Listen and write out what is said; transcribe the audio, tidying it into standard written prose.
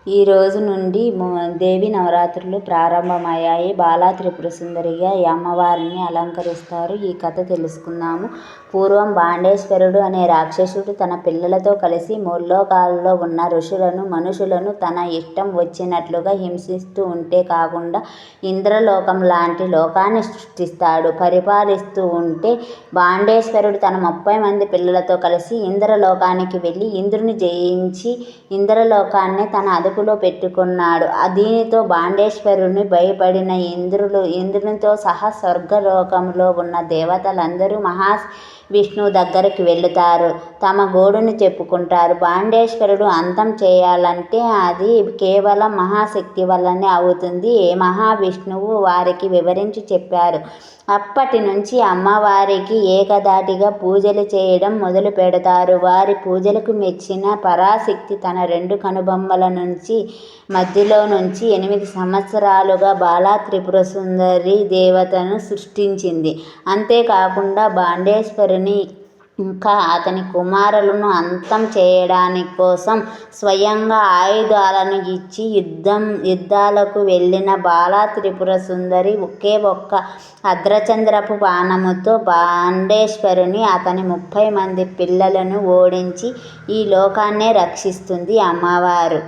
ఈ రోజు నుండి దేవి నవరాత్రులు ప్రారంభమయ్యాయి. బాలా త్రిపుర సుందరిగా ఈ అమ్మవారిని అలంకరిస్తారు. ఈ కథ తెలుసుకుందాము. పూర్వం బాండేశ్వరుడు అనే రాక్షసుడు తన పిల్లలతో కలిసి ముల్లోకాలలో ఉన్న ఋషులను, మనుషులను తన ఇష్టం వచ్చినట్లుగా హింసిస్తూ ఉంటే కాకుండా ఇంద్రలోకం లాంటి లోకాన్ని సృష్టిస్తాడు. పరిపాలిస్తూ ఉంటే బాండేశ్వరుడు తన 30 మంది పిల్లలతో కలిసి ఇంద్రలోకానికి వెళ్ళి ఇంద్రుని జయించి ఇంద్రలోకాన్ని తన అదుపులో పెట్టుకున్నాడు. దీనితో బాండేశ్వరుని భయపడిన ఇంద్రునితో సహా స్వర్గలోకంలో ఉన్న దేవతలందరూ మహావిష్ణువు దగ్గరికి వెళుతారు. తమ గోడును చెప్పుకుంటారు. బాండేశ్వరుడు అంతం చేయాలంటే అది కేవలం మహాశక్తి వల్లనే అవుతుంది. మహావిష్ణువు వారికి వివరించి చెప్పారు. అప్పటి నుంచి అమ్మవారికి ఏకధాటిగా పూజలు చేయడం మొదలు పెడతారు. వారి పూజలకు మెచ్చిన పరాశక్తి తన 2 కనుబొమ్మల మధ్యలో నుంచి 8 సంవత్సరాలుగా బాలా త్రిపుర సుందరి దేవతను సృష్టించింది. అంతేకాకుండా బాండేశ్వరుని ఇంకా అతని కుమారులను అంతం చేయడాని కోసం స్వయంగా ఆయుధాలను ఇచ్చి యుద్ధాలకు వెళ్ళిన బాలా త్రిపుర సుందరి ఒకే ఒక్క అర్ధచంద్రపు బాణముతో బాండేశ్వరుని అతని 30 మంది పిల్లలను ఓడించి ఈ లోకాన్నే రక్షిస్తుంది అమ్మవారు.